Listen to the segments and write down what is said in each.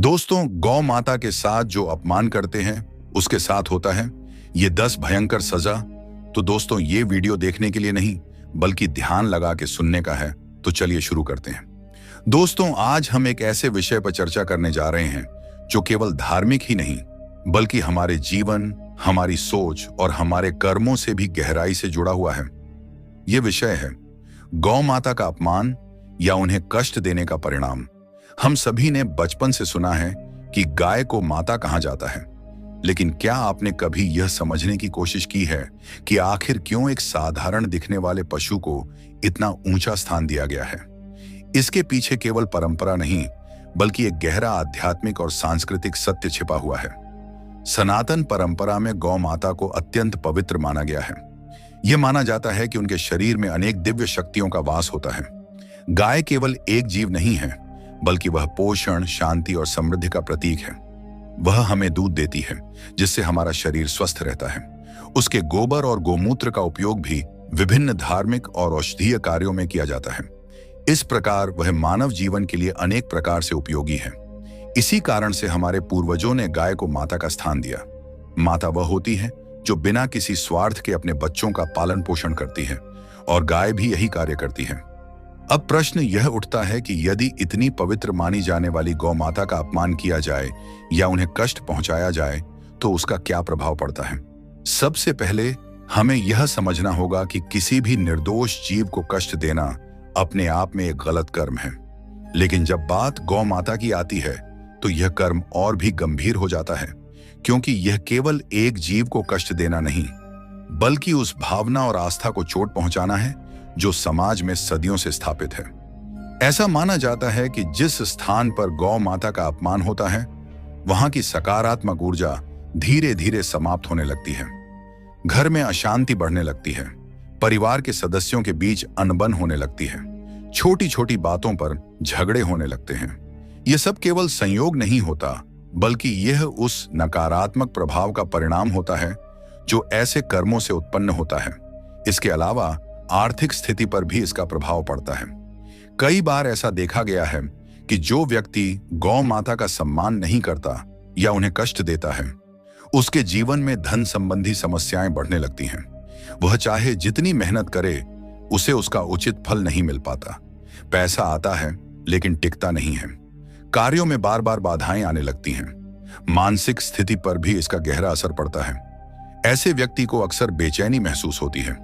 दोस्तों, गौ माता के साथ जो अपमान करते हैं उसके साथ होता है ये 10 भयंकर सजा। तो दोस्तों, ये वीडियो देखने के लिए नहीं बल्कि ध्यान लगा के सुनने का है। तो चलिए शुरू करते हैं। दोस्तों, आज हम एक ऐसे विषय पर चर्चा करने जा रहे हैं जो केवल धार्मिक ही नहीं बल्कि हमारे जीवन, हमारी सोच और हमारे कर्मों से भी गहराई से जुड़ा हुआ है। ये विषय है गौ माता का अपमान या उन्हें कष्ट देने का परिणाम। हम सभी ने बचपन से सुना है कि गाय को माता कहा जाता है, लेकिन क्या आपने कभी यह समझने की कोशिश की है कि आखिर क्यों एक साधारण दिखने वाले पशु को इतना ऊंचा स्थान दिया गया है? इसके पीछे केवल परंपरा नहीं बल्कि एक गहरा आध्यात्मिक और सांस्कृतिक सत्य छिपा हुआ है। सनातन परंपरा में गौ माता को अत्यंत पवित्र माना गया है। यह माना जाता है कि उनके शरीर में अनेक दिव्य शक्तियों का वास होता है। गाय केवल एक जीव नहीं है बल्कि वह पोषण, शांति और समृद्धि का प्रतीक है। वह हमें दूध देती है जिससे हमारा शरीर स्वस्थ रहता है। उसके गोबर और गोमूत्र का उपयोग भी विभिन्न धार्मिक और औषधीय कार्यों में किया जाता है। इस प्रकार वह मानव जीवन के लिए अनेक प्रकार से उपयोगी है। इसी कारण से हमारे पूर्वजों ने गाय को माता का स्थान दिया। माता वह होती है जो बिना किसी स्वार्थ के अपने बच्चों का पालन पोषण करती है, और गाय भी यही कार्य करती है। अब प्रश्न यह उठता है कि यदि इतनी पवित्र मानी जाने वाली गौ माता का अपमान किया जाए या उन्हें कष्ट पहुंचाया जाए तो उसका क्या प्रभाव पड़ता है। सबसे पहले हमें यह समझना होगा कि किसी भी निर्दोष जीव को कष्ट देना अपने आप में एक गलत कर्म है। लेकिन जब बात गौ माता की आती है तो यह कर्म और भी गंभीर हो जाता है, क्योंकि यह केवल एक जीव को कष्ट देना नहीं बल्कि उस भावना और आस्था को चोट पहुंचाना है जो समाज में सदियों से स्थापित है। ऐसा माना जाता है कि जिस स्थान पर गौ माता का अपमान होता है वहां की सकारात्मक ऊर्जा धीरे धीरे समाप्त होने लगती है। घर में अशांति बढ़ने लगती है, परिवार के सदस्यों के बीच अनबन होने लगती है, छोटी छोटी बातों पर झगड़े होने लगते हैं। यह सब केवल संयोग नहीं होता बल्कि यह उस नकारात्मक प्रभाव का परिणाम होता है जो ऐसे कर्मों से उत्पन्न होता है। इसके अलावा आर्थिक स्थिति पर भी इसका प्रभाव पड़ता है। कई बार ऐसा देखा गया है कि जो व्यक्ति गौ माता का सम्मान नहीं करता या उन्हें कष्ट देता है, उसके जीवन में धन संबंधी समस्याएं बढ़ने लगती हैं। वह चाहे जितनी मेहनत करे, उसे उसका उचित फल नहीं मिल पाता। पैसा आता है लेकिन टिकता नहीं है। कार्यों में बार बार बाधाएं आने लगती हैं। मानसिक स्थिति पर भी इसका गहरा असर पड़ता है। ऐसे व्यक्ति को अक्सर बेचैनी महसूस होती है।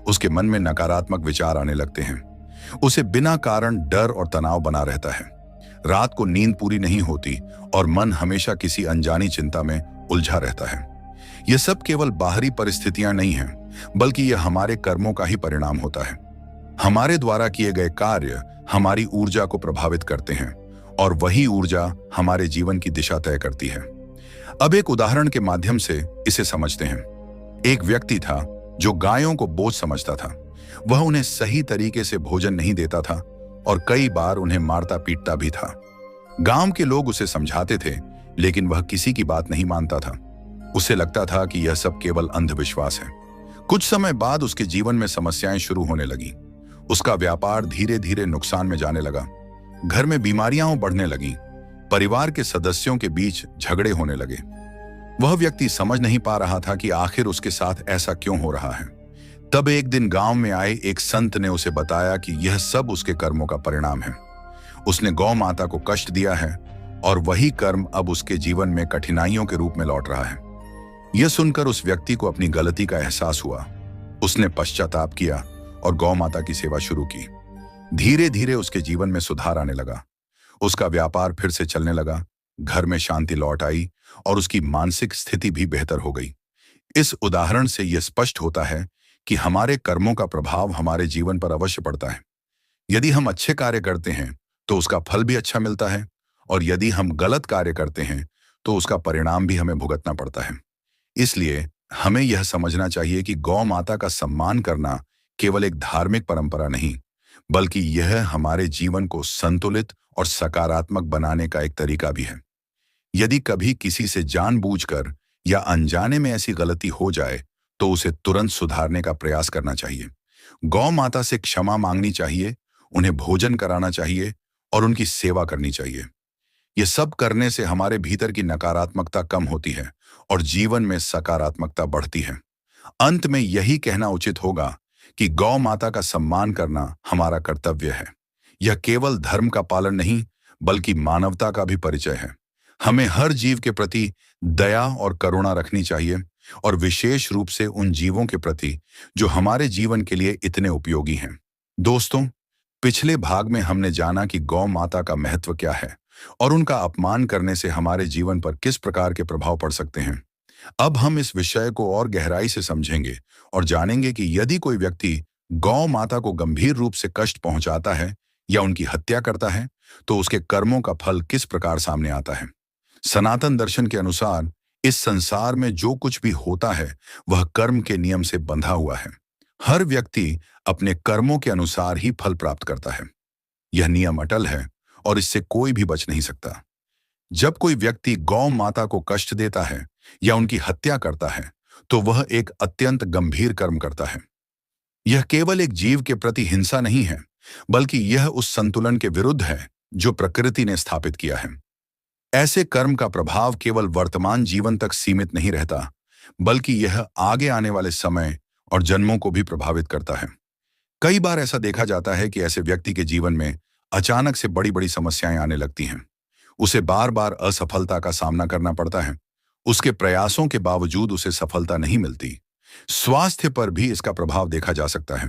उसके मन में नकारात्मक विचार आने लगते हैं। उसे बिना कारण डर और तनाव बना रहता है। रात को नींद पूरी नहीं होती और मन हमेशा किसी अनजानी चिंता में उलझा रहता है। यह सब केवल बाहरी परिस्थितियां नहीं हैं बल्कि यह हमारे कर्मों का ही परिणाम होता है। हमारे द्वारा किए गए कार्य हमारी ऊर्जा को प्रभावित करते हैं और वही ऊर्जा हमारे जीवन की दिशा तय करती है। अब एक उदाहरण के माध्यम से इसे समझते हैं। एक व्यक्ति था जो गायों को बोझ समझता था। वह उन्हें सही तरीके से भोजन नहीं देता था और कई बार उन्हें मारता पीटता भी था। गांव के लोग उसे समझाते थे लेकिन वह किसी की बात नहीं मानता था। उसे लगता था कि यह सब केवल अंधविश्वास है। कुछ समय बाद उसके जीवन में समस्याएं शुरू होने लगी। उसका व्यापार धीरे धीरे नुकसान में जाने लगा। घर में बीमारियां बढ़ने लगी। परिवार के सदस्यों के बीच झगड़े होने लगे। वह व्यक्ति समझ नहीं पा रहा था कि आखिर उसके साथ ऐसा क्यों हो रहा है। तब एक दिन गांव में आए एक संत ने उसे बताया कि यह सब उसके कर्मों का परिणाम है। उसने गौ माता को कष्ट दिया है और वही कर्म अब उसके जीवन में कठिनाइयों के रूप में लौट रहा है। यह सुनकर उस व्यक्ति को अपनी गलती का एहसास हुआ। उसने पश्चाताप किया और गौ माता की सेवा शुरू की। धीरे धीरे उसके जीवन में सुधार आने लगा। उसका व्यापार फिर से चलने लगा, घर में शांति लौट आई और उसकी मानसिक स्थिति भी बेहतर हो गई। इस उदाहरण से यह स्पष्ट होता है कि हमारे कर्मों का प्रभाव हमारे जीवन पर अवश्य पड़ता है। यदि हम अच्छे कार्य करते हैं तो उसका फल भी अच्छा मिलता है, और यदि हम गलत कार्य करते हैं तो उसका परिणाम भी हमें भुगतना पड़ता है। इसलिए हमें यह समझना चाहिए कि गौ माता का सम्मान करना केवल एक धार्मिक परंपरा नहीं बल्कि यह हमारे जीवन को संतुलित और सकारात्मक बनाने का एक तरीका भी है। यदि कभी किसी से जानबूझकर या अनजाने में ऐसी गलती हो जाए तो उसे तुरंत सुधारने का प्रयास करना चाहिए। गौ माता से क्षमा मांगनी चाहिए, उन्हें भोजन कराना चाहिए और उनकी सेवा करनी चाहिए। ये सब करने से हमारे भीतर की नकारात्मकता कम होती है और जीवन में सकारात्मकता बढ़ती है। अंत में यही कहना उचित होगा कि गौ माता का सम्मान करना हमारा कर्तव्य है। यह केवल धर्म का पालन नहीं, बल्कि मानवता का भी परिचय है। हमें हर जीव के प्रति दया और करुणा रखनी चाहिए, और विशेष रूप से उन जीवों के प्रति जो हमारे जीवन के लिए इतने उपयोगी हैं। दोस्तों, पिछले भाग में हमने जाना कि गौ माता का महत्व क्या है और उनका अपमान करने से हमारे जीवन पर किस प्रकार के प्रभाव पड़ सकते हैं। अब हम इस विषय को और गहराई से समझेंगे और जानेंगे कि यदि कोई व्यक्ति गौ माता को गंभीर रूप से कष्ट पहुंचाता है या उनकी हत्या करता है, तो उसके कर्मों का फल किस प्रकार सामने आता है। सनातन दर्शन के अनुसार इस संसार में जो कुछ भी होता है वह कर्म के नियम से बंधा हुआ है। हर व्यक्ति अपने कर्मों के अनुसार ही फल प्राप्त करता है। यह नियम अटल है और इससे कोई भी बच नहीं सकता। जब कोई व्यक्ति गौ माता को कष्ट देता है या उनकी हत्या करता है, तो वह एक अत्यंत गंभीर कर्म करता है। यह केवल एक जीव के प्रति हिंसा नहीं है, बल्कि यह उस संतुलन के विरुद्ध है जो प्रकृति ने स्थापित किया है। ऐसे कर्म का प्रभाव केवल वर्तमान जीवन तक सीमित नहीं रहता, बल्कि यह आगे आने वाले समय और जन्मों को भी प्रभावित करता है। कई बार ऐसा देखा जाता है कि ऐसे व्यक्ति के जीवन में अचानक से बड़ी बड़ी समस्याएं आने लगती हैं। उसे बार बार असफलता का सामना करना पड़ता है। उसके प्रयासों के बावजूद उसे सफलता नहीं मिलती। स्वास्थ्य पर भी इसका प्रभाव देखा जा सकता है।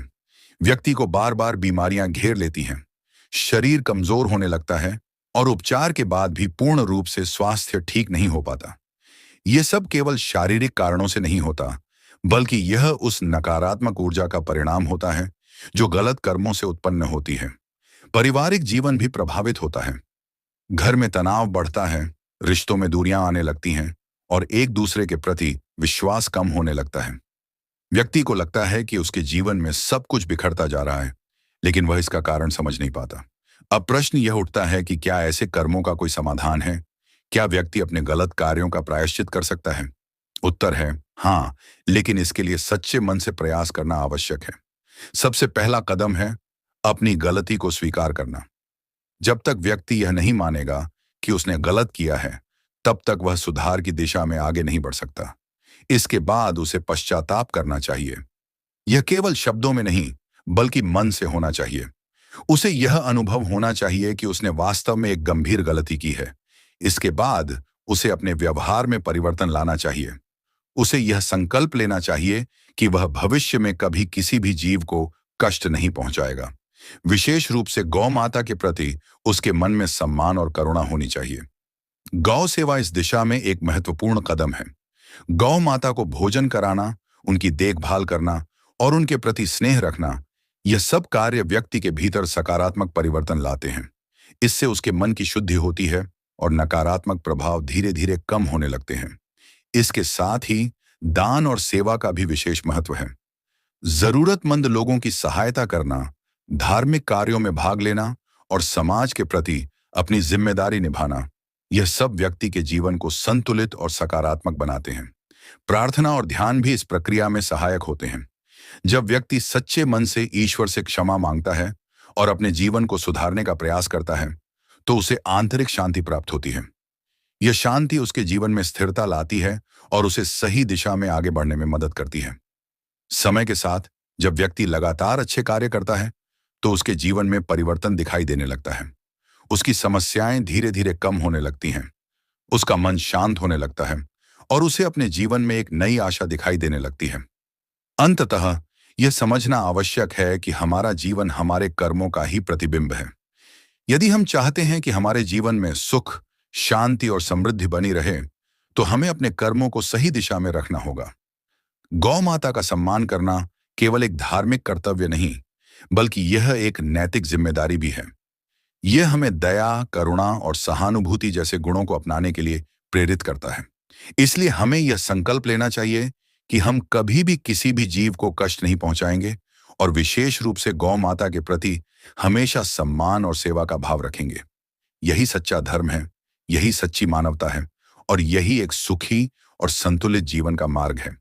व्यक्ति को बार बार बीमारियां घेर लेती हैं, शरीर कमजोर होने लगता है और उपचार के बाद भी पूर्ण रूप से स्वास्थ्य ठीक नहीं हो पाता। यह सब केवल शारीरिक कारणों से नहीं होता, बल्कि यह उस नकारात्मक ऊर्जा का परिणाम होता है जो गलत कर्मों से उत्पन्न होती है। पारिवारिक जीवन भी प्रभावित होता है। घर में तनाव बढ़ता है, रिश्तों में दूरियां आने लगती हैं और एक दूसरे के प्रति विश्वास कम होने लगता है। व्यक्ति को लगता है कि उसके जीवन में सब कुछ बिखरता जा रहा है, लेकिन वह इसका कारण समझ नहीं पाता। अब प्रश्न यह उठता है कि क्या ऐसे कर्मों का कोई समाधान है? क्या व्यक्ति अपने गलत कार्यों का प्रायश्चित कर सकता है? उत्तर है हाँ, लेकिन इसके लिए सच्चे मन से प्रयास करना आवश्यक है। सबसे पहला कदम है अपनी गलती को स्वीकार करना। जब तक व्यक्ति यह नहीं मानेगा कि उसने गलत किया है, तब तक वह सुधार की दिशा में आगे नहीं बढ़ सकता। इसके बाद उसे पश्चाताप करना चाहिए। यह केवल शब्दों में नहीं, बल्कि मन से होना चाहिए। उसे यह अनुभव होना चाहिए कि उसने वास्तव में एक गंभीर गलती की है। इसके बाद उसे अपने व्यवहार में परिवर्तन लाना चाहिए। उसे यह संकल्प लेना चाहिए कि वह भविष्य में कभी किसी भी जीव को कष्ट नहीं पहुंचाएगा। विशेष रूप से गौ माता के प्रति उसके मन में सम्मान और करुणा होनी चाहिए। गौ सेवा इस दिशा में एक महत्वपूर्ण कदम है। गौ माता को भोजन कराना, उनकी देखभाल करना और उनके प्रति स्नेह रखना, यह सब कार्य व्यक्ति के भीतर सकारात्मक परिवर्तन लाते हैं। इससे उसके मन की शुद्धि होती है और नकारात्मक प्रभाव धीरे धीरे कम होने लगते हैं। इसके साथ ही दान और सेवा का भी विशेष महत्व है। जरूरतमंद लोगों की सहायता करना, धार्मिक कार्यों में भाग लेना और समाज के प्रति अपनी जिम्मेदारी निभाना, यह सब व्यक्ति के जीवन को संतुलित और सकारात्मक बनाते हैं। प्रार्थना और ध्यान भी इस प्रक्रिया में सहायक होते हैं। जब व्यक्ति सच्चे मन से ईश्वर से क्षमा मांगता है और अपने जीवन को सुधारने का प्रयास करता है, तो उसे आंतरिक शांति प्राप्त होती है। यह शांति उसके जीवन में स्थिरता लाती है और उसे सही दिशा में आगे बढ़ने में मदद करती है। समय के साथ जब व्यक्ति लगातार अच्छे कार्य करता है, तो उसके जीवन में परिवर्तन दिखाई देने लगता है। उसकी समस्याएं धीरे धीरे कम होने लगती हैं, उसका मन शांत होने लगता है और उसे अपने जीवन में एक नई आशा दिखाई देने लगती है। अंततः यह समझना आवश्यक है कि हमारा जीवन हमारे कर्मों का ही प्रतिबिंब है। यदि हम चाहते हैं कि हमारे जीवन में सुख, शांति और समृद्धि बनी रहे, तो हमें अपने कर्मों को सही दिशा में रखना होगा। गौ माता का सम्मान करना केवल एक धार्मिक कर्तव्य नहीं, बल्कि यह एक नैतिक जिम्मेदारी भी है। यह हमें दया, करुणा और सहानुभूति जैसे गुणों को अपनाने के लिए प्रेरित करता है। इसलिए हमें यह संकल्प लेना चाहिए कि हम कभी भी किसी भी जीव को कष्ट नहीं पहुंचाएंगे और विशेष रूप से गौ माता के प्रति हमेशा सम्मान और सेवा का भाव रखेंगे। यही सच्चा धर्म है, यही सच्ची मानवता है और यही एक सुखी और संतुलित जीवन का मार्ग है।